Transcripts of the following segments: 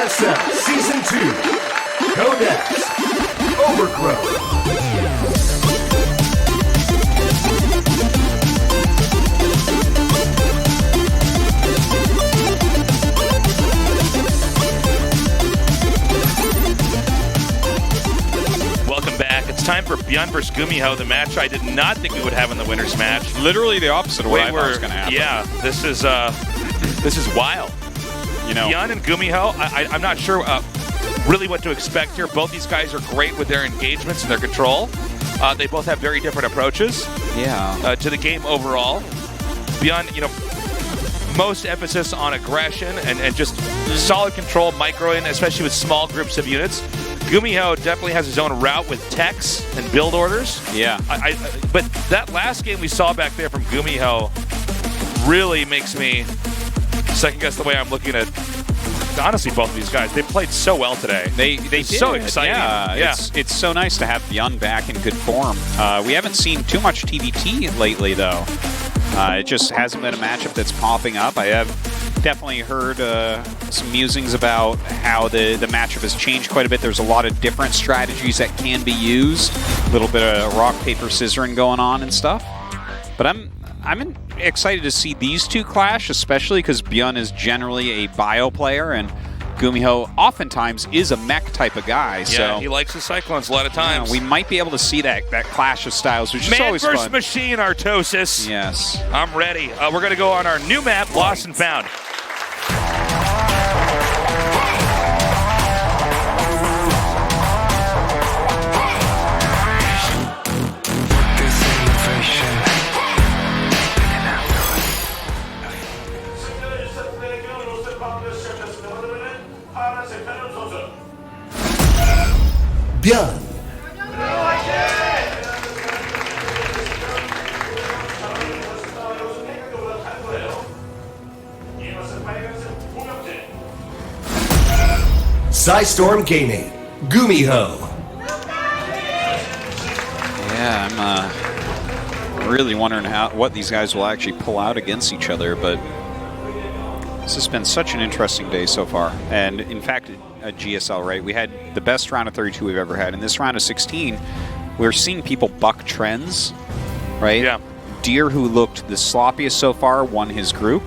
GSL Season 2, Codex, Overgrowth. Welcome back. It's time for ByuN vs. GuMiho, the match I did not think we would have in the winners match. Literally the opposite of what I thought was going to happen. Yeah, this is wild. You know, ByuN and GuMiho, I'm not sure really what to expect here. Both these guys are great with their engagements and their control. They both have very different approaches to the game overall. ByuN, you know, most emphasis on aggression and just solid control, microing, especially with small groups of units. GuMiho definitely has his own route with techs and build orders. Yeah. But that last game we saw back there from GuMiho really makes me second guess the way I'm looking at, honestly, both of these guys. They played so well today. They did. So exciting. Yeah. It's so nice to have ByuN back in good form. We haven't seen too much TVT lately, though. It just hasn't been a matchup that's popping up. I have definitely heard some musings about how the matchup has changed quite a bit. There's a lot of different strategies that can be used. A little bit of rock, paper, scissoring going on and stuff. But I'm excited to see these two clash, especially because ByuN is generally a bio player and GuMiho oftentimes is a mech type of guy. Yeah, so he likes the Cyclones a lot of times. We might be able to see that clash of styles, which is always fun. Man versus machine, Artosis. Yes. I'm ready. We're going to go on our new map, Lost and Found. ByuN. Psystorm Gaming, GuMiho. Yeah, I'm really wondering what these guys will actually pull out against each other, but this has been such an interesting day so far. And in fact, at GSL, right, we had the best round of 32 we've ever had. In this round of 16, we're seeing people buck trends, right? Yeah. Deer, who looked the sloppiest so far, won his group.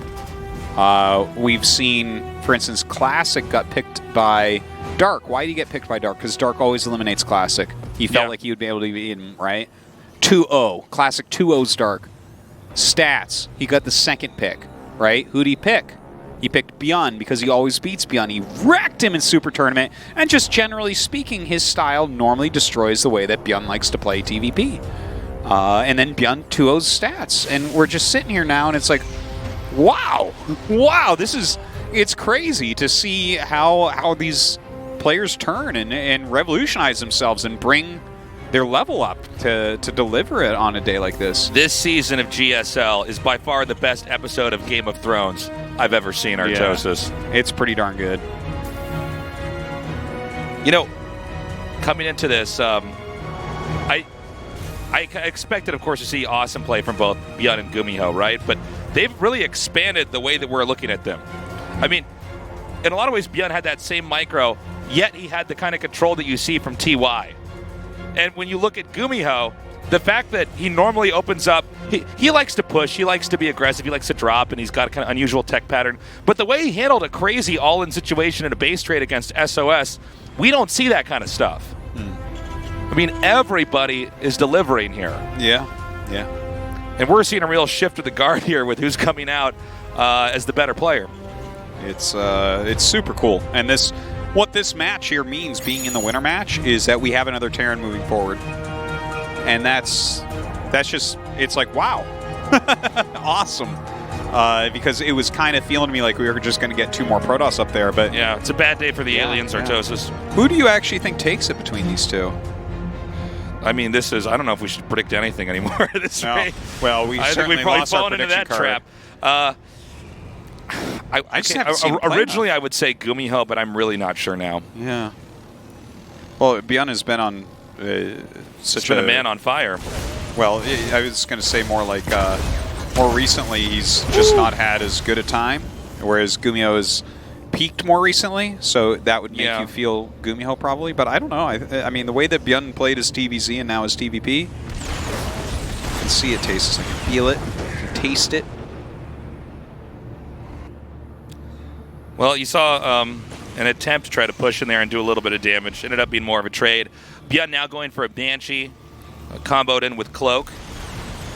We've seen, for instance, Classic got picked by Dark. Why did he get picked by Dark? Because Dark always eliminates Classic. He felt like he would be able to beat him, right? 2-0. Classic 2-0's Dark. Stats. He got the second pick, right? Who'd he pick? He picked ByuN because he always beats ByuN. He wrecked him in Super Tournament, and just generally speaking, his style normally destroys the way that ByuN likes to play TVP. And then ByuN 2-0's stats. And we're just sitting here now, and it's like, wow, it's crazy to see how these players turn and revolutionize themselves and bring their level up to deliver it on a day like this. This season of GSL is by far the best episode of Game of Thrones I've ever seen, Artosis. Yeah, it's pretty darn good. You know, coming into this, I expected, of course, to see awesome play from both ByuN and GuMiho, right? But they've really expanded the way that we're looking at them. I mean, in a lot of ways, ByuN had that same micro, yet he had the kind of control that you see from TY. And when you look at GuMiho, the fact that he normally opens up, he likes to push, he likes to be aggressive, he likes to drop, and he's got a kind of unusual tech pattern. But the way he handled a crazy all-in situation in a base trade against SOS, we don't see that kind of stuff. I mean, everybody is delivering here. Yeah. And we're seeing a real shift of the guard here with who's coming out as the better player. It's super cool. And what this match here means, being in the winner match, is that we have another Terran moving forward. And that's just, it's like, wow. Awesome. Because it was kind of feeling to me like we were just going to get 2 more Protoss up there. But yeah, it's a bad day for the aliens, Artosis. Who do you actually think takes it between these two? I mean, I don't know if we should predict anything anymore at this rate. Well, I think we've probably fallen into that trap. Originally, I would say GuMiho, but I'm really not sure now. Yeah. Well, ByuN has been on such a man on fire. Well, I was going to say more like more recently he's just not had as good a time, whereas GuMiho has peaked more recently, so that would make Yeah. you feel GuMiho probably. But I don't know. I mean, the way that ByuN played his TVZ and now his TVP, I can see it, tastes. I can feel it, I can taste it. Well, you saw an attempt to try to push in there and do a little bit of damage. Ended up being more of a trade. ByuN now going for a Banshee, comboed in with Cloak.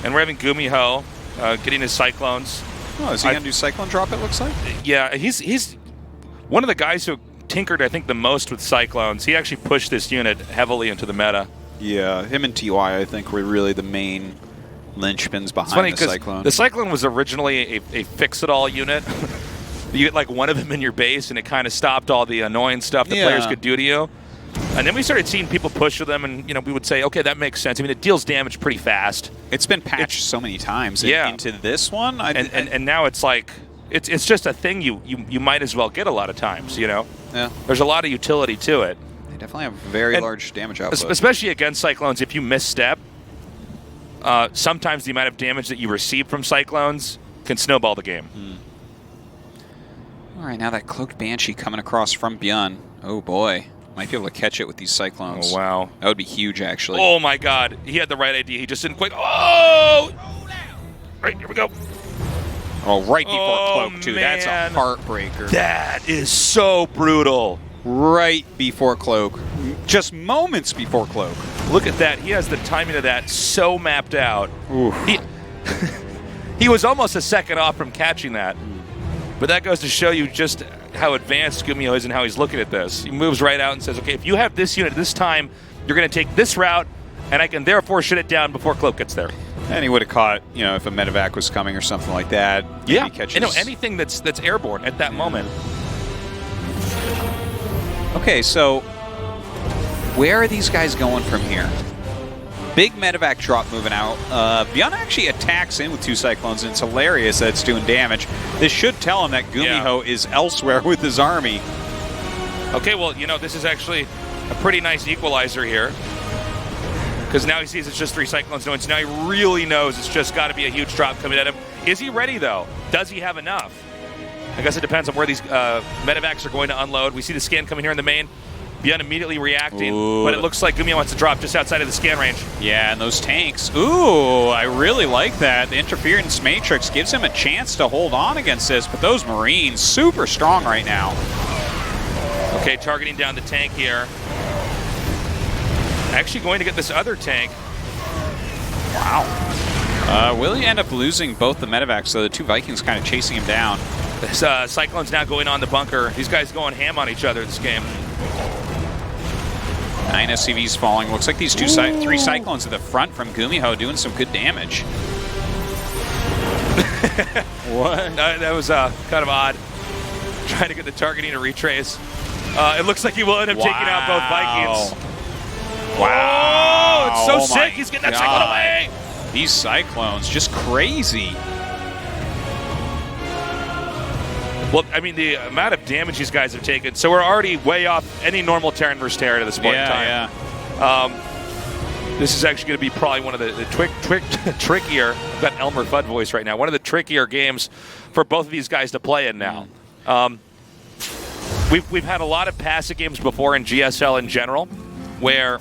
And we're having GuMiho getting his Cyclones. Oh, is he going to do Cyclone Drop, it looks like? Yeah, he's one of the guys who tinkered, I think, the most with Cyclones. He actually pushed this unit heavily into the meta. Yeah, him and TY, I think, were really the main linchpins behind the Cyclone. The Cyclone was originally a fix-it-all unit. You get like one of them in your base, and it kind of stopped all the annoying stuff that players could do to you. And then we started seeing people push with them, and we would say, okay, that makes sense. I mean, it deals damage pretty fast. It's been patched so many times into this one. And now it's like, it's just a thing you might as well get a lot of times, Yeah. There's a lot of utility to it. They definitely have very large damage output. Especially against Cyclones, if you misstep, sometimes the amount of damage that you receive from Cyclones can snowball the game. All right, now that Cloaked Banshee coming across from ByuN. Oh, boy. Might be able to catch it with these Cyclones. Oh, wow. That would be huge, actually. Oh, my God. He had the right idea. He just didn't quite. Oh! Right, here we go. Oh, right before Cloak, too. Man. That's a heartbreaker. That is so brutal. Right before Cloak. Just moments before Cloak. Look at that. He has the timing of that so mapped out. Oof. He was almost a second off from catching that. But that goes to show you just how advanced GuMiho is and how he's looking at this. He moves right out and says, okay, if you have this unit this time, you're going to take this route, and I can therefore shut it down before Cloak gets there. And he would have caught, if a medevac was coming or something like that. Yeah, catches... anything that's airborne at that moment. Okay, so where are these guys going from here? Big medevac drop moving out. ByuN actually attacks in with 2 Cyclones, and it's hilarious that it's doing damage. This should tell him that GuMiho is elsewhere with his army. Okay, well, this is actually a pretty nice equalizer here. Because now he sees it's just 3 Cyclones. So now he really knows it's just got to be a huge drop coming at him. Is he ready, though? Does he have enough? I guess it depends on where these medevacs are going to unload. We see the scan coming here in the main. ByuN immediately reacting, but it looks like GuMiho wants to drop just outside of the scan range. Yeah, and those tanks. Ooh, I really like that. The interference matrix gives him a chance to hold on against this, but those Marines, super strong right now. Okay, targeting down the tank here. Actually going to get this other tank. Wow. Will he end up losing both the medevacs, so the 2 Vikings kind of chasing him down? This Cyclone's now going on the bunker. These guys going ham on each other this game. 9 SCVs falling. Looks like these 3 Cyclones at the front from GuMiho doing some good damage. What? That was kind of odd. Trying to get the targeting to retrace. It looks like he will end up taking out both Vikings. Wow. Oh, it's so sick. He's getting that Cyclone away. These Cyclones, just crazy. Well, I mean, the amount of damage these guys have taken, so we're already way off any normal Terran versus Terran at this point in time. Yeah. This is actually going to be probably one of the trickier, I've got Elmer Fudd voice right now, one of the trickier games for both of these guys to play in now. We've had a lot of passive games before in GSL in general, where,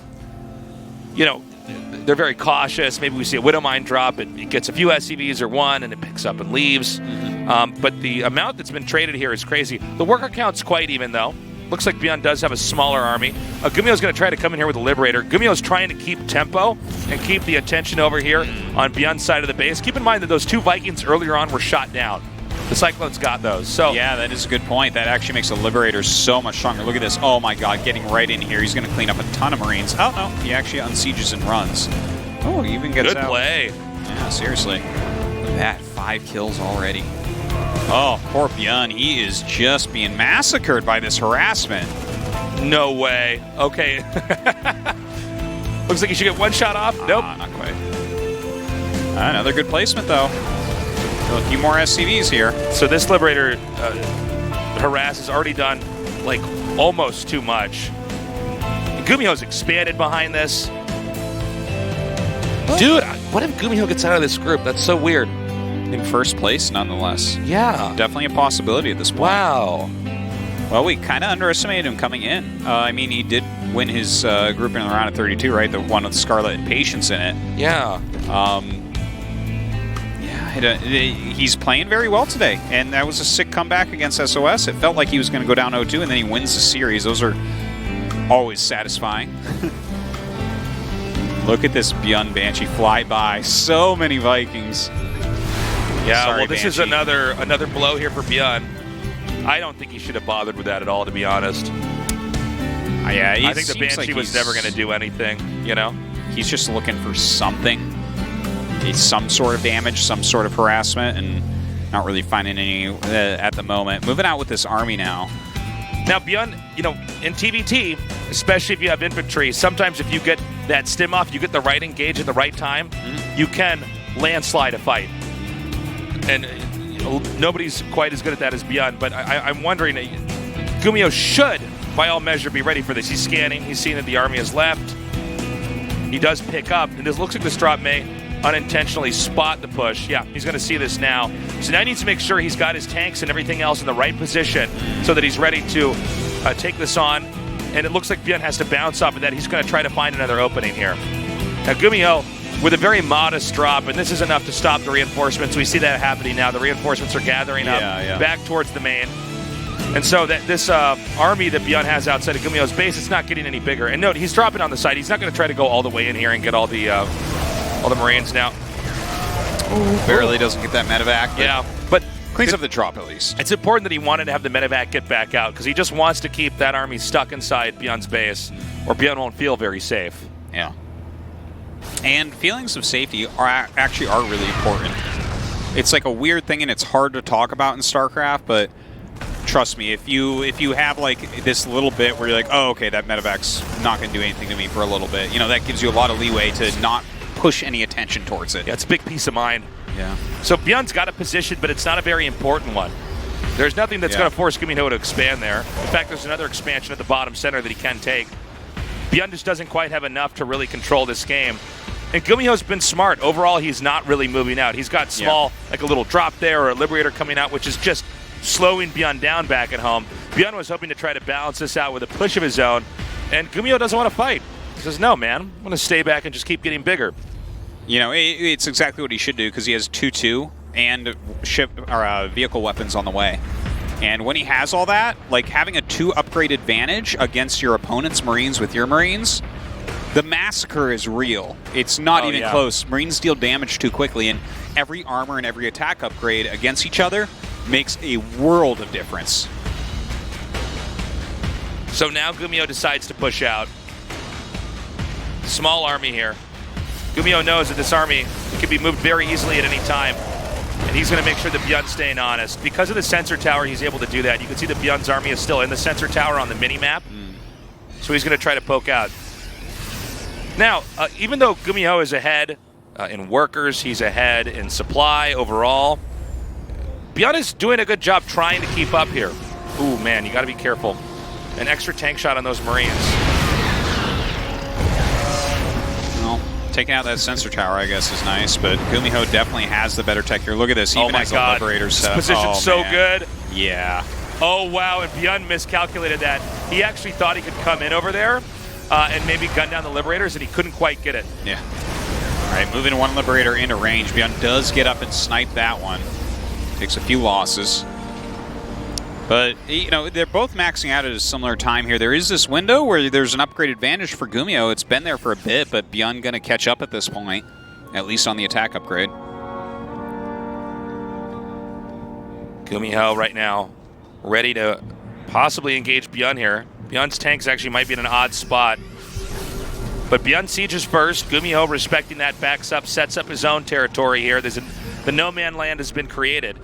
they're very cautious. Maybe we see a Widow Mine drop, it gets a few SCVs or one, and it picks up and leaves. But the amount that's been traded here is crazy. The worker count's quite even, though. Looks like ByuN does have a smaller army. GuMiho's going to try to come in here with a Liberator. GuMiho's trying to keep tempo and keep the attention over here on ByuN's side of the base. Keep in mind that those 2 Vikings earlier on were shot down. The Cyclones got those. So yeah, that is a good point. That actually makes the Liberator so much stronger. Look at this. Oh, my God. Getting right in here. He's going to clean up a ton of Marines. Oh, no. He actually unsieges and runs. Oh, he even gets out. Good play. Yeah, seriously. Look at that. 5 kills already. Oh, poor ByuN. He is just being massacred by this harassment. No way. Okay. Looks like he should get 1 shot off. Nope. Not quite. Another good placement, though. A few more SCVs here. So this Liberator harass has already done, like, almost too much. GuMiho's expanded behind this. Dude, what if GuMiho gets out of this group? That's so weird. In first place, nonetheless. Yeah. Definitely a possibility at this point. Wow. Well, we kind of underestimated him coming in. I mean, he did win his group in the round of 32, right? The one with Scarlet and Patience in it. Yeah. He's playing very well today, and that was a sick comeback against SOS. It felt like he was going to go down 0-2, and then he wins the series. Those are always satisfying. Look at this ByuN Banshee fly by. So many Vikings. Yeah, Sorry, well, this is Banshee. another blow here for ByuN. I don't think he should have bothered with that at all, to be honest. I think the Banshee was never going to do anything, you know? He's just looking for something. Some sort of damage, some sort of harassment, and not really finding any at the moment. Moving out with this army now. Now, ByuN, you know, in TVT, especially if you have infantry, sometimes if you get that stim off, you get the right engage at the right time, you can landslide a fight. And nobody's quite as good at that as ByuN, but I'm wondering, GuMiho should, by all measure, be ready for this. He's scanning. He's seeing that the army has left. He does pick up, and this looks like this drop may unintentionally spot the push. Yeah, he's going to see this now. So now he needs to make sure he's got his tanks and everything else in the right position so that he's ready to take this on. And it looks like ByuN has to bounce off of that. He's going to try to find another opening here. Now, GuMiho, with a very modest drop, and this is enough to stop the reinforcements. We see that happening now. The reinforcements are gathering up back towards the main. And so that this army that ByuN has outside of GuMiho's base, it's not getting any bigger. And note, he's dropping on the side. He's not going to try to go all the way in here and get all the Marines now. Ooh, barely doesn't get that medevac. Yeah, but cleans up the drop at least. It's important that he wanted to have the medevac get back out because he just wants to keep that army stuck inside ByuN's base, or ByuN won't feel very safe. Yeah. And feelings of safety are really important. It's like a weird thing, and it's hard to talk about in StarCraft, but trust me, if you have like this little bit where you're like, oh, okay, that medevac's not going to do anything to me for a little bit, you know, that gives you a lot of leeway to not push any attention towards it. Yeah, it's a big peace of mind. Yeah. So ByuN's got a position, but it's not a very important one. There's nothing that's going to force GuMiho to expand there. In fact, there's another expansion at the bottom center that he can take. ByuN just doesn't quite have enough to really control this game. And GuMiho's been smart. Overall, he's not really moving out. He's got small, like a little drop there or a Liberator coming out, which is just slowing ByuN down back at home. ByuN was hoping to try to balance this out with a push of his own, and GuMiho doesn't want to fight. He says, no, man, I'm going to stay back and just keep getting bigger. You know, it's exactly what he should do because he has 2-2 and vehicle weapons on the way. And when he has all that, like having a 2-upgrade advantage against your opponent's Marines with your Marines, the massacre is real. It's not even close. Marines deal damage too quickly, and every armor and every attack upgrade against each other makes a world of difference. So now GuMiho decides to push out. Small army here. GuMiho knows that this army can be moved very easily at any time, and he's going to make sure that ByuN's staying honest. Because of the sensor tower, he's able to do that. You can see that ByuN's army is still in the sensor tower on the mini-map, so he's going to try to poke out. Now, even though GuMiho is ahead in workers, he's ahead in supply overall, ByuN is doing a good job trying to keep up here. Ooh, man, you got to be careful. An extra tank shot on those Marines. Well, taking out that sensor tower, I guess, is nice, but GuMiho definitely has the better tech here. Look at this, even as a Liberator setup. This position's so good. Yeah. Oh, wow, and ByuN miscalculated that. He actually thought he could come in over there and maybe gun down the Liberators, and he couldn't quite get it. Yeah. All right, moving one Liberator into range. ByuN does get up and snipe that one. Takes a few losses. But, you know, they're both maxing out at a similar time here. There is this window where there's an upgrade advantage for GuMiho. It's been there for a bit, but ByuN going to catch up at this point, at least on the attack upgrade. GuMiho right now ready to possibly engage ByuN here. ByuN's tanks actually might be in an odd spot. But ByuN sieges first. GuMiho, respecting that, backs up, sets up his own territory here. The no-man land has been created.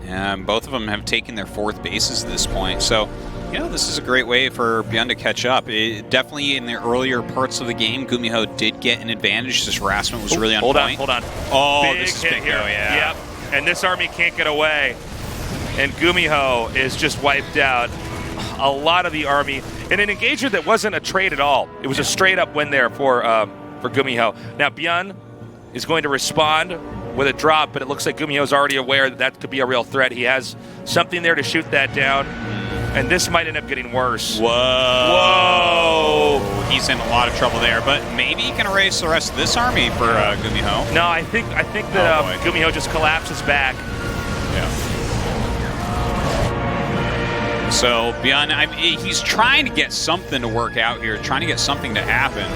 Yeah, both of them have taken their 4th bases at this point. So, you know, this is a great way for ByuN to catch up. Definitely in the earlier parts of the game, GuMiho did get an advantage. This harassment was really on point. Hold on. Oh, big this is hit big here. yeah. Yep. And this army can't get away. And GuMiho is just wiped out. A lot of the army in an engagement that wasn't a trade at all. It was a straight-up win there for GuMiho. Now, ByuN is going to respond with a drop, but it looks like GuMiho is already aware that that could be a real threat. He has something there to shoot that down. And this might end up getting worse. Whoa. He's in a lot of trouble there, but maybe he can erase the rest of this army for GuMiho. No, I think that GuMiho just collapses back. Yeah. So ByuN, he's trying to get something to work out here, trying to get something to happen.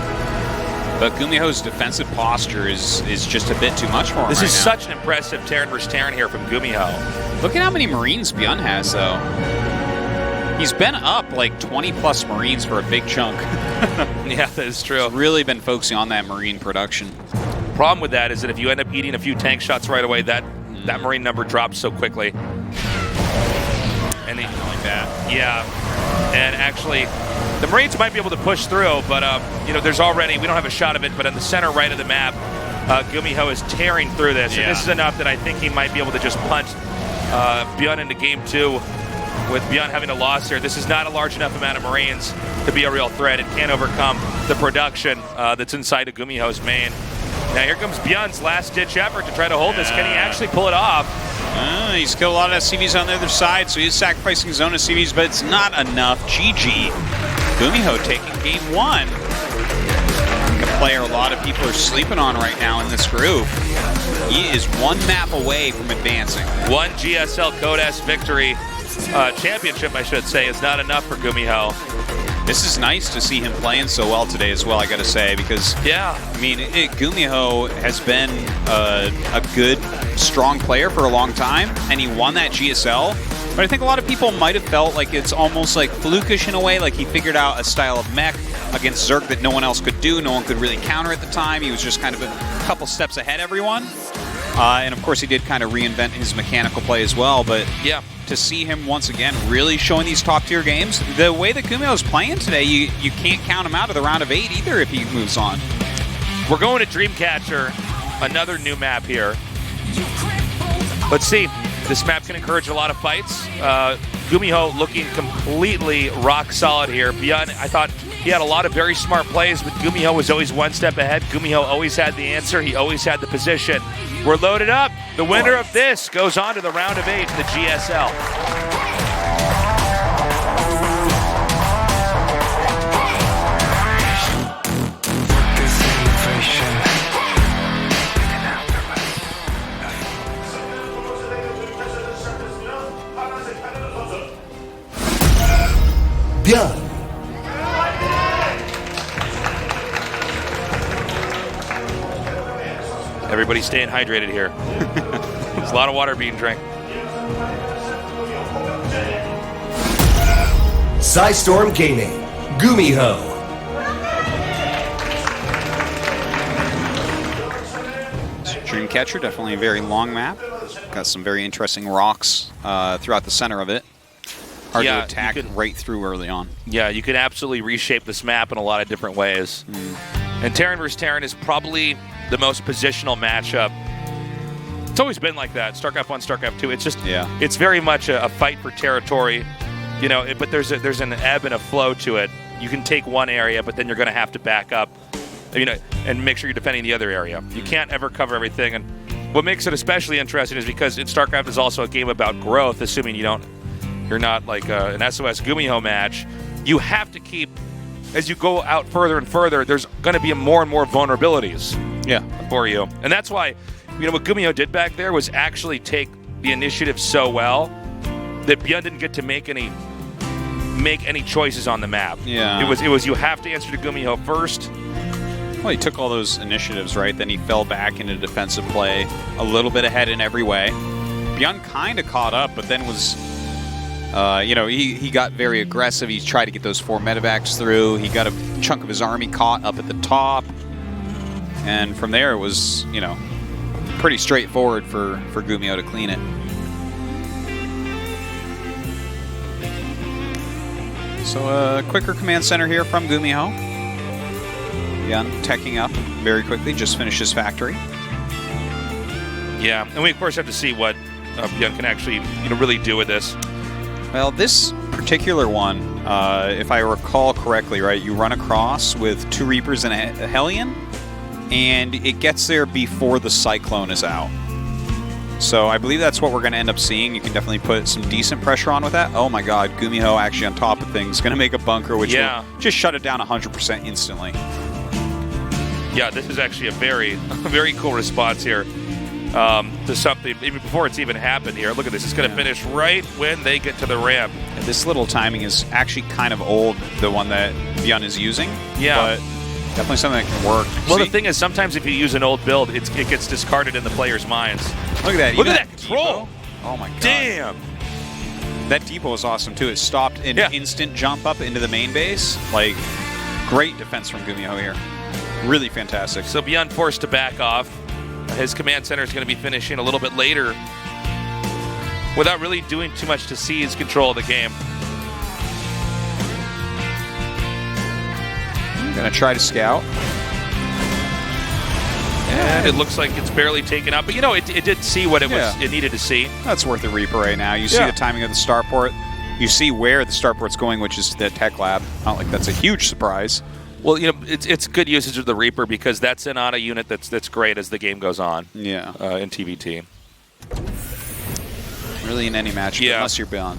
But GuMiho's defensive posture is just a bit too much for him. This right is now. such an impressive Terran versus Terran here from GuMiho. Look at how many Marines ByuN has, though. He's been up like 20-plus Marines for a big chunk. Yeah, that is true. He's really been focusing on that Marine production. Problem with that is that if you end up eating a few tank shots right away, that Marine number drops so quickly. And like that. Yeah. And actually, the Marines might be able to push through, but there's already, we don't have a shot of it, but on the center right of the map, GuMiho is tearing through this. And this is enough that I think he might be able to just punt ByuN into game 2. With ByuN having a loss here, this is not a large enough amount of Marines to be a real threat. It can't overcome the production that's inside of GuMiho's main. Now here comes ByuN's last-ditch effort to try to hold this. Can he actually pull it off? He's killed a lot of SCVs on the other side, so he's sacrificing his own SCVs, but it's not enough. GG. GuMiho taking game 1. A player a lot of people are sleeping on right now in this group. He is one map away from advancing. One GSL Code S victory. Championship, I should say, is not enough for GuMiho. This is nice to see him playing so well today as well, I gotta say, because GuMiho has been a good, strong player for a long time, and he won that GSL. But I think a lot of people might have felt like it's almost like flukish in a way, like he figured out a style of mech against Zerg that no one else could do, no one could really counter at the time. He was just kind of a couple steps ahead of everyone. And of course he did kind of reinvent his mechanical play as well, but yeah, to see him once again really showing these top tier games, the way that GuMiho is playing today, you can't count him out of the round of 8 either if he moves on. We're going to Dreamcatcher, another new map here. Let's see, this map can encourage a lot of fights. GuMiho looking completely rock solid here. ByuN, I thought he had a lot of very smart plays, but GuMiho was always one step ahead. GuMiho always had the answer. He always had the position. We're loaded up. The winner of this goes on to the round of 8 in the GSL. ByuN. Everybody's staying hydrated here. There's a lot of water being drank. Storm Gaming, GuMiho. Dreamcatcher, definitely a very long map. Got some very interesting rocks throughout the center of it. Hard to attack right through early on. Yeah, you can absolutely reshape this map in a lot of different ways. And Terran versus Terran is probably the most positional matchup. It's always been like that. StarCraft 1, StarCraft 2. It's just, it's very much a fight for territory, but there's an ebb and a flow to it. You can take one area, but then you're going to have to back up, and make sure you're defending the other area. You can't ever cover everything. And what makes it especially interesting is because StarCraft is also a game about growth, assuming you're not like an SOS GuMiho match. You have to keep, as you go out further and further, there's going to be more and more vulnerabilities for you. And that's why, what GuMiho did back there was actually take the initiative so well that ByuN didn't get to make any choices on the map. Yeah. It was you have to answer to GuMiho first. Well, he took all those initiatives, right? Then he fell back into defensive play, a little bit ahead in every way. ByuN kind of caught up, but then was... he got very aggressive. He tried to get those 4 medevacs through. He got a chunk of his army caught up at the top. And from there, it was, pretty straightforward for GuMiho to clean it. So a quicker command center here from GuMiho. ByuN teching up very quickly, just finished his factory. Yeah, and we, of course, have to see what ByuN can actually really do with this. Well, this particular one, if I recall correctly, right, you run across with 2 Reapers and a Hellion, and it gets there before the Cyclone is out. So I believe that's what we're going to end up seeing. You can definitely put some decent pressure on with that. Oh my god, GuMiho actually on top of things. Going to make a bunker, which will just shut it down 100% instantly. Yeah, this is actually a very cool response here to something, even before it's even happened here. Look at this. It's going to finish right when they get to the ramp. And this little timing is actually kind of old, the one that ByuN is using. Yeah. But definitely something that can work. Well, the thing is, sometimes if you use an old build, it gets discarded in the players' minds. Look at that. Look at that control. Depot. Oh my god. Damn. That depot was awesome too. It stopped an instant jump up into the main base. Like, great defense from GuMiho here. Really fantastic. So ByuN forced to back off. His command center is going to be finishing a little bit later without really doing too much to seize control of the game. Going to try to scout. And it looks like it's barely taken out. But, you know, it did see what it needed to see. That's worth a Reaper right now. You see the timing of the starport. You see where the starport's going, which is the tech lab. Not like that's a huge surprise. Well, you know, it's good usage of the Reaper because that's an auto unit that's great as the game goes on. Yeah. In TVT. Really in any matchup, unless you're ByuN.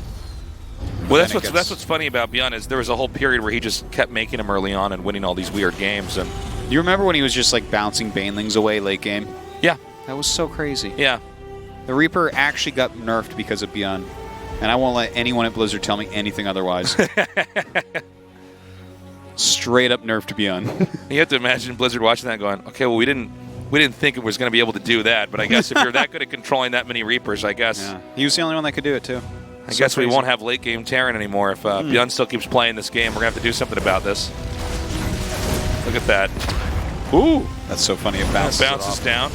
Well, that's what's funny about ByuN is there was a whole period where he just kept making them early on and winning all these weird games. And you remember when he was just like bouncing Banelings away late game? Yeah. That was so crazy. Yeah. The Reaper actually got nerfed because of ByuN. And I won't let anyone at Blizzard tell me anything otherwise. Straight up nerfed ByuN. You have to imagine Blizzard watching that going, okay, well, we didn't think it was going to be able to do that, but I guess if you're that good at controlling that many Reapers, I guess. Yeah. He was the only one that could do it, too. I guess we won't have late game Terran anymore. If ByuN still keeps playing this game, we're going to have to do something about this. Look at that. Ooh. That's so funny. It bounces, down.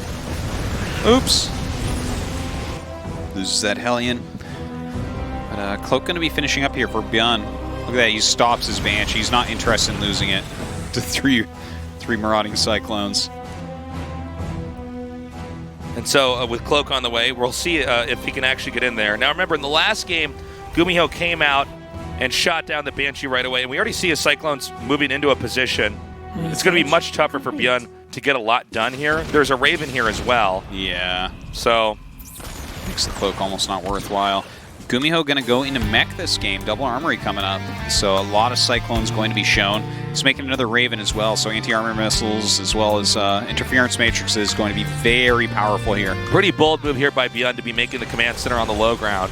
Oops. Loses that Hellion. But Cloak going to be finishing up here for ByuN. Look at that. He stops his Banshee. He's not interested in losing it to three Marauding Cyclones. And so with Cloak on the way, we'll see if he can actually get in there. Now remember, in the last game, GuMiho came out and shot down the Banshee right away. And we already see his Cyclones moving into a position. It's going to be much tougher for ByuN to get a lot done here. There's a Raven here as well. Yeah. So makes the Cloak almost not worthwhile. GuMiho going to go into mech this game. Double Armory coming up. So a lot of Cyclones going to be shown. He's making another Raven as well. So anti-armor missiles as well as interference matrices is going to be very powerful here. Pretty bold move here by ByuN to be making the command center on the low ground.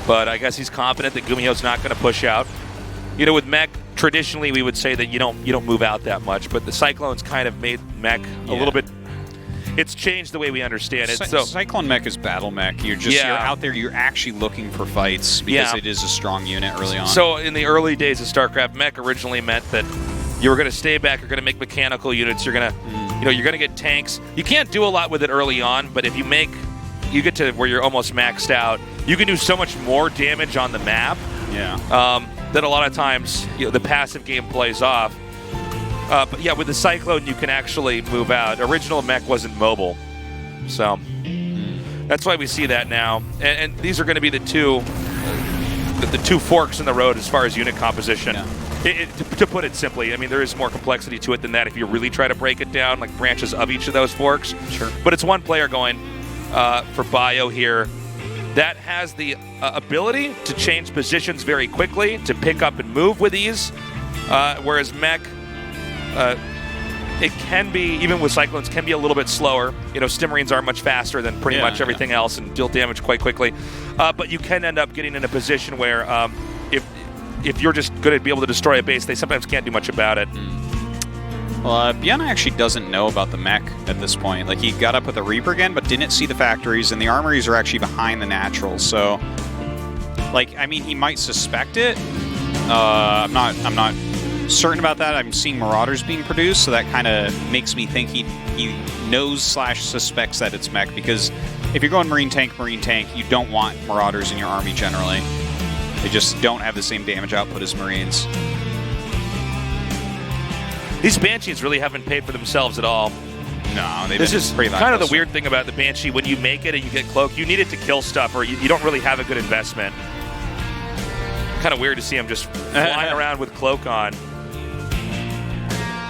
But I guess he's confident that GuMiho's not going to push out. You know, with mech, traditionally we would say that you don't move out that much. But the Cyclones kind of made mech a little bit... It's changed the way we understand it. So Cyclone mech is battle mech. You're out there. You're actually looking for fights because it is a strong unit early on. So in the early days of StarCraft, mech originally meant that you were going to stay back. You're going to make mechanical units. You're going to, you're going to get tanks. You can't do a lot with it early on, but if you get to where you're almost maxed out, you can do so much more damage on the map. Yeah. That a lot of times the passive game plays off. But yeah, with the Cyclone, you can actually move out. Original mech wasn't mobile. So that's why we see that now. And these are going to be the two forks in the road as far as unit composition. Yeah. To put it simply, I mean, there is more complexity to it than that if you really try to break it down, like branches of each of those forks. Sure. But it's one player going for Bio here that has the ability to change positions very quickly, to pick up and move with ease, whereas mech... it can be, even with Cyclones, can be a little bit slower. Stimmarines are much faster than pretty much everything else and deal damage quite quickly. But you can end up getting in a position where if you're just going to be able to destroy a base, they sometimes can't do much about it. Well, ByuN actually doesn't know about the mech at this point. Like, he got up with the Reaper again, but didn't see the factories, and the armories are actually behind the naturals. So, like, I mean, he might suspect it. I'm not certain about that. I'm seeing Marauders being produced, so that kind of makes me think he knows/suspects that it's mech, because if you're going Marine tank, you don't want Marauders in your army generally. They just don't have the same damage output as Marines. These Banshees really haven't paid for themselves at all. No, this is kind of the weird thing about the Banshee. When you make it and you get Cloak, you need it to kill stuff, or you don't really have a good investment. Kind of weird to see him just flying around with Cloak on.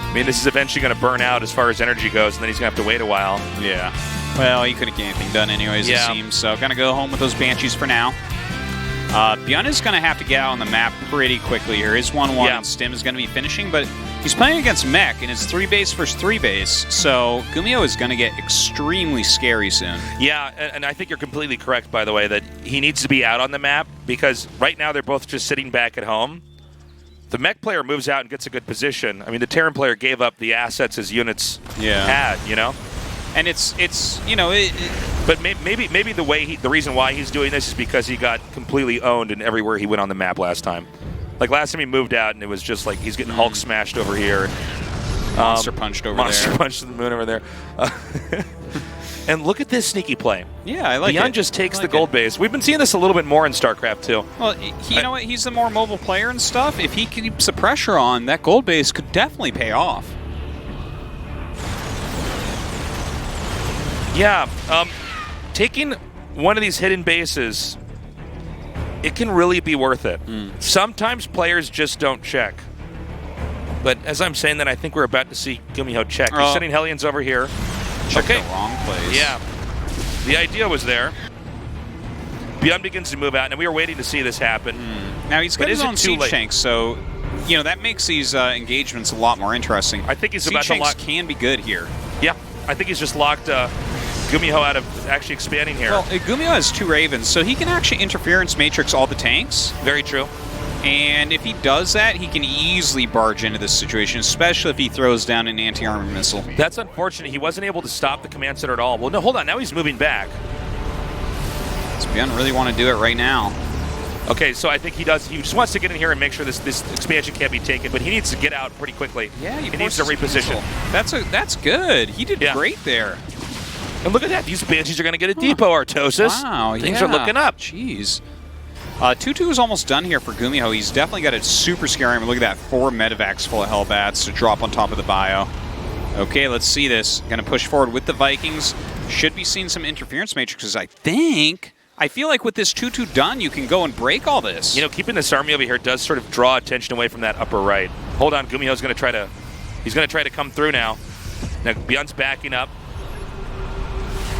I mean, this is eventually going to burn out as far as energy goes, and then he's going to have to wait a while. Yeah. Well, he couldn't get anything done anyways, it seems. So going to go home with those Banshees for now. ByuN is going to have to get out on the map pretty quickly here. His 1-1 and Stim is going to be finishing, but he's playing against Mech, and it's 3 base versus 3 base, so GuMiho is going to get extremely scary soon. Yeah, and I think you're completely correct, by the way, that he needs to be out on the map, because right now they're both just sitting back at home. The Mech player moves out and gets a good position. I mean, the Terran player gave up the assets his units had, you know? And it's you know, but maybe the reason why he's doing this is because he got completely owned in everywhere he went on the map last time. Like last time he moved out, and it was just like he's getting Hulk smashed over here, Monster punched over there, Monster punched to the moon over there. And look at this sneaky play. Yeah, I like it. ByuN just takes the gold base. We've been seeing this a little bit more in StarCraft too. Well, you know what? He's the more mobile player and stuff. If he keeps the pressure on, that gold base could definitely pay off. Yeah, taking one of these hidden bases, it can really be worth it. Sometimes players just don't check. But as I'm saying that, I think we're about to see GuMiho check. He's sending Hellions over here. Check the wrong place. Yeah. The idea was there. ByuN begins to move out, and we were waiting to see this happen. Now he's got his own siege tanks, so you know that makes these engagements a lot more interesting. I think he's siege about to lock. Can be good here. Yeah, I think he's just locked GuMiho out of actually expanding here. Well, GuMiho has 2 Ravens, so he can actually interference matrix all the tanks. Very true. And if he does that, he can easily barge into this situation, especially if he throws down an anti-armor missile. That's unfortunate. He wasn't able to stop the command center at all. Well, no, hold on. Now he's moving back. Does ByuN really want to do it right now? Okay, so I think he does. He just wants to get in here and make sure this expansion can't be taken, but he needs to get out pretty quickly. Yeah, he needs to reposition. That's good. He did great there. And look at that. These Banshees are going to get a depot, Artosis. Wow, Things are looking up. Jeez. 2-2 is almost done here for GuMiho. He's definitely got a super scary armor. Look at that, 4 medevacs full of Hellbats to drop on top of the bio. Okay, let's see this. Going to push forward with the Vikings. Should be seeing some interference matrices, I think. I feel like with this 2-2 done, you can go and break all this. You know, keeping this army over here does sort of draw attention away from that upper right. Hold on, GuMiho's going to try to... He's going to try to come through now. Now, ByuN's backing up.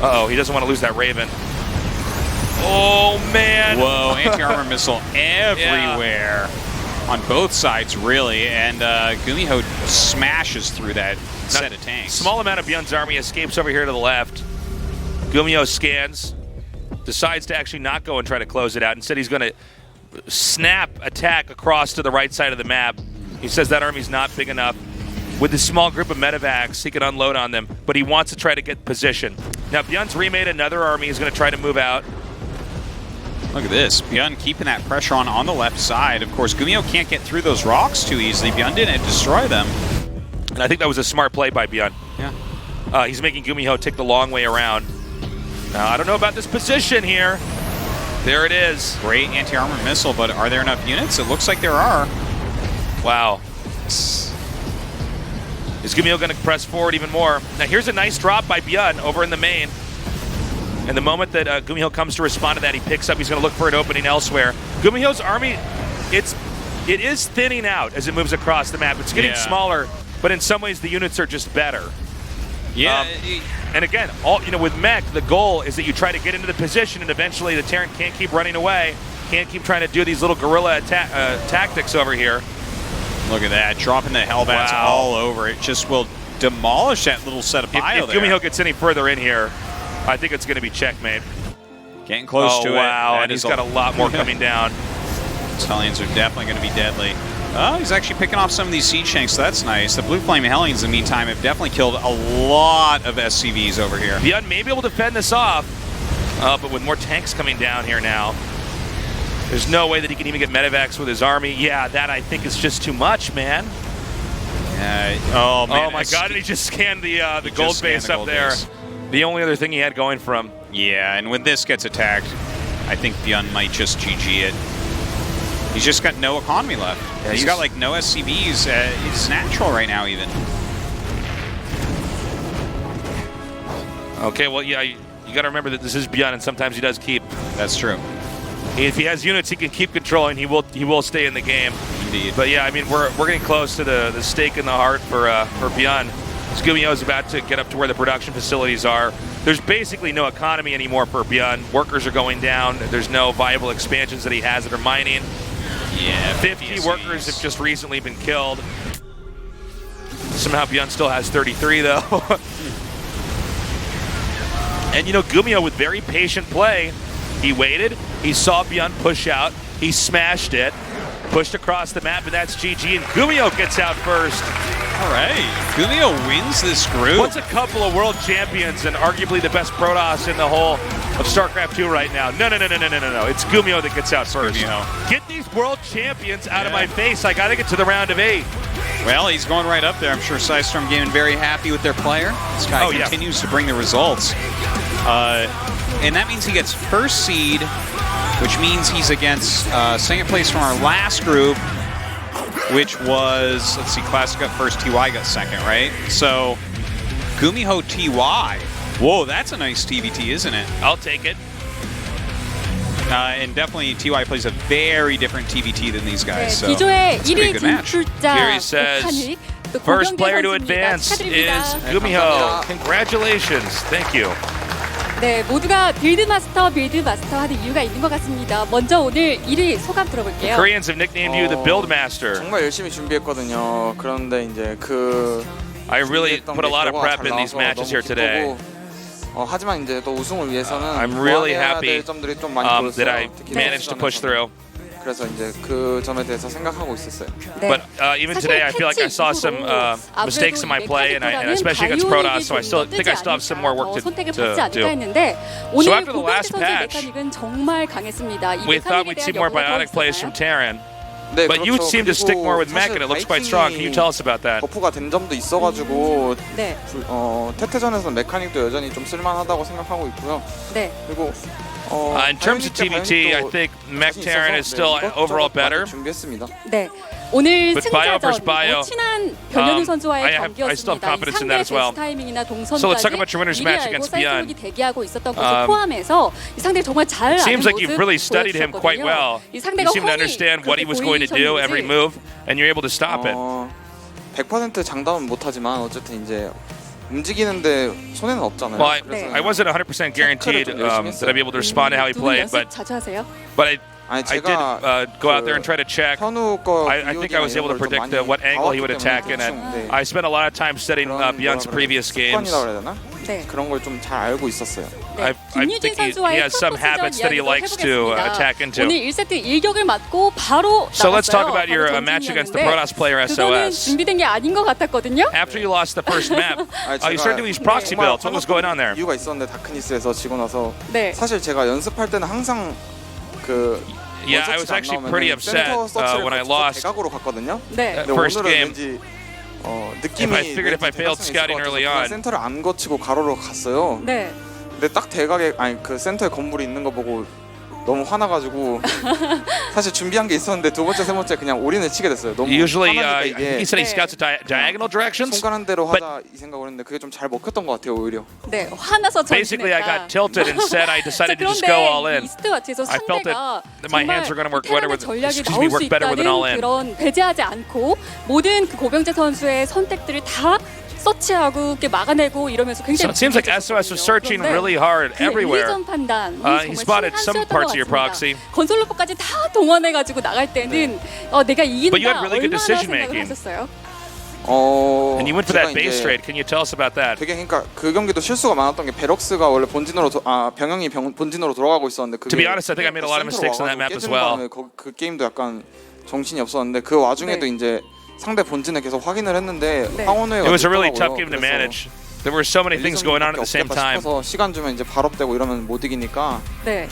Uh-oh, he doesn't want to lose that Raven. Oh, man. Whoa, anti-armor missile everywhere. On both sides, really. And GuMiho smashes through that set of tanks. Small amount of ByuN's army escapes over here to the left. GuMiho scans. Decides to actually not go and try to close it out. Instead, he's going to snap attack across to the right side of the map. He says that army's not big enough. With this small group of medevacs, he can unload on them, but he wants to try to get position. Now, ByuN's remade another army. He's going to try to move out. Look at this. ByuN keeping that pressure on the left side. Of course, GuMiho can't get through those rocks too easily. ByuN didn't destroy them. And I think that was a smart play by ByuN. Yeah. He's making GuMiho take the long way around. Now, I don't know about this position here. There it is. Great anti-armor missile, but are there enough units? It looks like there are. Wow. Is GuMiho going to press forward even more? Now, here's a nice drop by ByuN over in the main. And the moment that GuMiho comes to respond to that, he picks up. He's going to look for an opening elsewhere. GuMiho's army, it is thinning out as it moves across the map. It's getting smaller, but in some ways the units are just better. Yeah. And again, with Mech, the goal is that you try to get into the position, and eventually the Terran can't keep running away, can't keep trying to do these little guerrilla tactics over here. Look at that, dropping the Hellbats all over. It just will demolish that little set of bio If GuMiho gets any further in here, I think it's going to be checkmate. Getting close to it. Wow, and he's got a lot more coming down. These Hellions are definitely going to be deadly. Oh, he's actually picking off some of these siege tanks, so that's nice. The Blue Flame Hellions, in the meantime, have definitely killed a lot of SCVs over here. ByuN may be able to fend this off, but with more tanks coming down here now, there's no way that he can even get medevacs with his army. Yeah, that I think is just too much, man. Oh, man. Oh, my God, and he just scanned the gold base up there. The only other thing he had going for him. Yeah, and when this gets attacked, I think ByuN might just GG it. He's just got no economy left. Yeah, he's got like no SCVs. It's natural right now, even. Okay, well, yeah, you got to remember that this is ByuN, and sometimes he does keep. That's true. If he has units, he can keep controlling. He will stay in the game. Indeed. But yeah, I mean, we're getting close to the stake in the heart for ByuN. GuMiho is about to get up to where the production facilities are. there's basically no economy anymore for ByuN. Workers are going down. There's no viable expansions that he has that are mining. Yeah, 50 workers have just recently been killed. Somehow ByuN still has 33 though. And you know, GuMiho with very patient play. He waited, he saw ByuN push out, he smashed it, pushed across the map, and that's GG, and GuMiho gets out first. All right, GuMiho wins this group. What's a couple of world champions and arguably the best Protoss in the whole of StarCraft 2 right now? No. It's GuMiho that gets out first. GuMiho. Get these world champions out of my face. I gotta get to the round of 8. Well, he's going right up there. I'm sure Storm Gaming very happy with their player. This guy continues to bring the results. And that means he gets first seed, which means he's against second place from our last group, which was, let's see, Classic got first, TY got second, right? So, GuMiho TY. Whoa, that's a nice TVT, isn't it? I'll take it. And definitely TY plays a very different TVT than these guys. So 기조의 it's a pretty 1위 good match. Fury 진출자 says, 오칸익 또 First 고경계 player to 선수입니다. advance is 축하드립니다. GuMiho. Congratulations. Thank you. 네, 모두가 빌드 마스터 하는 이유가 있는 것 같습니다. 먼저 오늘 1위 소감 들어볼게요. Koreans have nicknamed you the Build Master. 정말 열심히 준비했거든요. 그런데 이제 I really put a lot of prep in these matches here today. 하지만 이제 또 우승을 위해서는 I'm really 해야 happy 될 점들이 좀 많이 that 보였어요. I 특히 managed to push through. 그래서 이제 그 점에 대해서 생각하고 있었어요. 네. But even today, I feel like I saw some mistakes in my play, and especially against Protoss, so I think I still have some more work to do. So after the last patch, we thought we'd see more Bionic plays from Terran. 네, But you 그렇죠. seem to stick more with Mech, 사실 and it looks quite strong. Can you tell us about that? 버프가 된 점도 있어가지고 네. 태태전에서 메카닉도 여전히 좀 쓸만하다고 생각하고 있고요. 네. 그리고 In terms of TVT, I think Mech Terran is still overall better. 준비했습니다. 네. 오늘 But Bio versus 승자전 Bio, 친한 변현우 선수와의 I still have 경기였습니다. confidence in that as well. 상대 타이밍이나 So let's talk 동선까지 about your winner's 미리 match 알고 against ByuN. 사이클이 대기하고 있었던 것을 포함해서 이 상대를 정말 잘 아는 Seems like 모습 you've really studied him quite well. 이 You 상대가 seem to understand what he was going to do, every move, and you're able to stop it. 100% 장담은 못하지만 어쨌든 이제 움직이는데 손해는 없잖아요. Well, 네. I wasn't 100% guaranteed that I'd be able to respond to how he 두분 played, 연습 but 자주 하세요? 아니 I did 제가 go out there and try to check. 현우 거 I think I was able to predict what angle he would attack in, and I spent a lot of time studying ByuN's previous games. 습관이라고 해야 되나? 네. 그런 걸 좀 잘 알고 있었어요. 네. I 김유진 think he 선수와의 has some 프로포즈전 habits that he 이야기도 likes to 해보겠습니다. attack into. 오늘 1세트 1격을 맞고 바로 So let's talk 나갔어요. about your 바로 match against the 전진이었는데 Protoss player 그거는 SOS. 준비된 게 아닌 것 같았거든요. After you lost the first map, you started doing these proxy 정말 builds. What was going on there? 이유가 있었는데 다크니스에서 지고 나서 네. 사실 제가 연습할 때는 항상 그 Yeah, I was actually pretty upset when I lost 대각으로 갔거든요. 네. 근데 first 오늘은 game. 왠지 느낌이 I figured if I failed scouting early on. 센터를 안 거치고 가로로 갔어요. 네. 근데 딱 대각에 그 센터에 건물이 있는 거 보고 너무 화나가지고 사실 준비한 게 있었는데 두 번째 세 번째 그냥 올인을 치게 됐어요. 너무 Usually, 화나니까 he 이게 said he scouts at diagonal directions. 손가락 대로 but- 하자 이 생각을 했는데 그게 좀 잘 먹혔던 것 같아요 오히려. 네. 화나서 Basically, I got 전진했다. tilted and said I decided to just go all in. 이스트 마치에서 I felt 상대가 that my hands were going to work better with, 전략이 excuse me, 나올 수 work better with an all 있다는 in. 그런 배제하지 않고 모든 그 고병재 선수의 선택들을 다 서치하고 이렇게 막아내고 이러면서 So 굉장히 it seems like SOS was searching really hard everywhere. 판단 He spotted some parts of your proxy. 건설로까지 다 동원해가지고 나갈 때는 내가 이긴다 But you had really good 얼마나 decision 생각을 making. 하셨어요? And you went for 제가 that base 이제 trade. Can you tell us about that? 되게 그러니까 그 경기도 실수가 많았던 게 베럭스가 원래 본진으로 병영이 본진으로 돌아가고 있었는데 그게 To be honest, I think I made a lot of mistakes on that map as well. 그 게임도 약간 정신이 없었는데 그 와중에도 네. 이제 상대 본진을 계속 확인을 했는데 네. 황혼우회가 It was a really tough 늦더라고요. game to 그래서 manage. There were so many things going on at the same time. 싶어서 시간 주면 이제 발업되고 이러면 못 이기니까 네.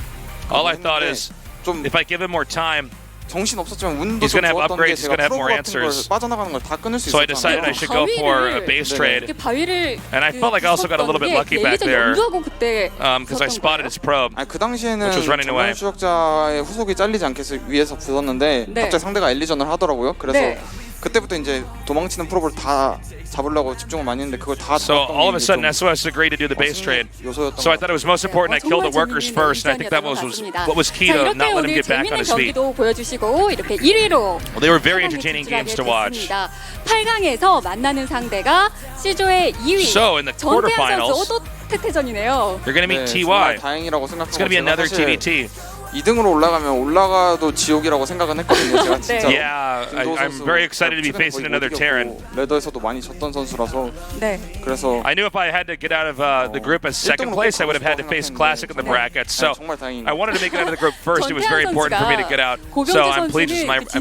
All I thought is, 좀 if I give him more time, 정신 없었지만 운도 He's 좀 gonna have 좋았던 게 upgrades, he's 제가 gonna have more 프로브 같은 걸 answers. 빠져나가는 걸 다 끊을 수 so I decided I 있었잖아요. should go for a base trade. 이렇게 바위를 And I felt like I also got a little bit lucky back there, because I spotted his probe. 아니 그 당시에는 Which was running away. 정면 추적자의 후속이 잘리지 않기 위해서 부쉈는데 네. 갑자기 상대가 엘리전을 하더라고요. 그래서 네. 그때부터 이제 도망치는 프로볼 다 잡으려고 집중을 많이 했는데 그걸 다 So 잡았던 all of a 게 sudden, 좀 SOS agreed to do the base trade. 요소였던 So I 것 thought it was most important I killed the workers first, and I think that was what was key 자, to 이렇게 not let him 오늘 get back on 재밌는 his feet. 경기도 보여주시고 이렇게 1위로 Well, they were very entertaining games to watch. 8강에서 만나는 상대가 C조의 2위 So in the 전태양 quarterfinals, 선수 또 태태전이네요. they're going to meet 정말 TY. 다행이라고 It's going to 생각하고 be another 제가 사실 TVT. 2등으로 올라가면 올라가도 지옥이라고 생각은 했거든요. 제가 진짜. Yeah, I'm very excited to be facing another Terran. 레더에서도 많이 졌던 선수라서 네. 그래서 I knew if I had to get out of the group as second place, I would have had to face Classic in the brackets. So 정말 다행인 I wanted to make it out of the group first. It was very important for me to get out. So I'm pleased with I'm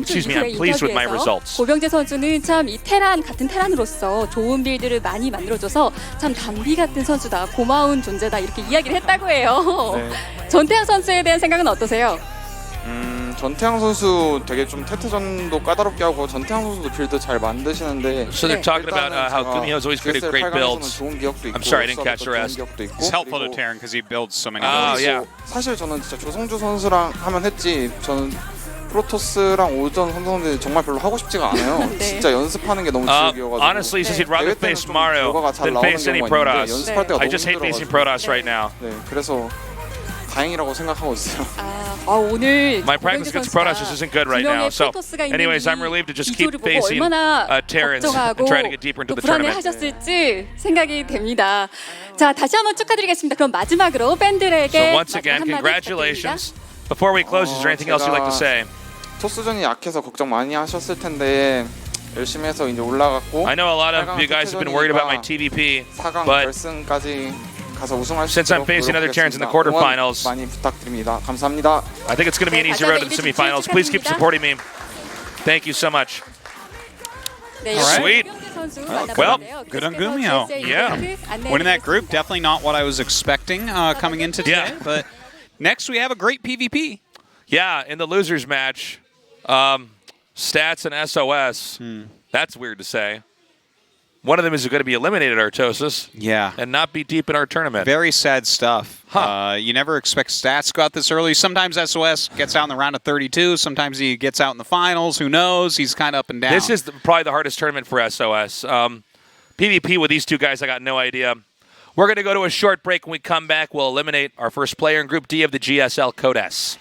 pleased with my results. 고병재 선수는 참 이 테란 같은 테란으로서 좋은 빌드를 많이 만들어줘서 참 담비 같은 선수다, 고마운 존재다 이렇게 이야기를 했다고 해요. 네. 전태양 선수에 대한 생각은 어떠세요? 전태양 선수 되게 좀 태태전도 까다롭게 하고 전태양 선수도 빌드 잘 만드시는데 So they're talking about how GuMiho's always created great builds. 좋은 기억도 있고 I'm sorry, I didn't catch the rest. It's helpful to Terran because he builds so many Oh, builds. yeah. 사실 저는 진짜 조성주 선수랑 하면 했지 저는 프로토스랑 오전 선수인데 정말 별로 하고 싶지가 않아요. 네. 진짜 연습하는 게 너무 지옥이어가지고 Honestly, since he'd rather 대회 때는 face 좀 Mario 결과가 잘 than 나오는 face any 경우가 있는데 Protoss. 연습할 때가 I 너무 just hate facing 힘들어가지고 Protoss right now. 네, 그래서 다행이라고 생각하고 있어요. 오늘 My practice against Protoss just isn't good right now. So, anyways, I'm relieved to just keep facing Terrans and try to get deeper into the tournament. 불안해하셨을지 생각이 됩니다. 자, 다시 한번 축하드리겠습니다. 그럼 마지막으로 팬들에게 So once again, 마지막 한마디 congratulations. Before we close, is there anything else you'd like to say? 토스전이 약해서 걱정 많이 하셨을 텐데 열심히 해서 이제 올라갔고 I know a lot of you guys have been worried about my TVP, 4강 but 결승까지 가서 우승할 수 since I'm 있도록 facing other Terrans in the 노력하겠습니다. quarterfinals, 응원 많이 부탁드립니다. 감사합니다. I think it's going to be an easy road to the semifinals. Please keep supporting me. Thank you so much. 네, Sweet. well, good on GuMiho. Yeah. Winning that group, definitely not what I was expecting coming into today. Yeah. But next we have a great PvP. Yeah, in the losers match, Stats and SOS. That's weird to say. One of them is going to be eliminated, Artosis, Yeah. and not be deep in our tournament. Very sad stuff. Huh. You never expect Stats to go out this early. Sometimes SOS gets out in the round of 32. Sometimes he gets out in the finals. Who knows? He's kind of up and down. This is probably the hardest tournament for SOS. PvP with these two guys, I got no idea. We're going to go to a short break. When we come back, we'll eliminate our first player in Group D of the GSL Code S.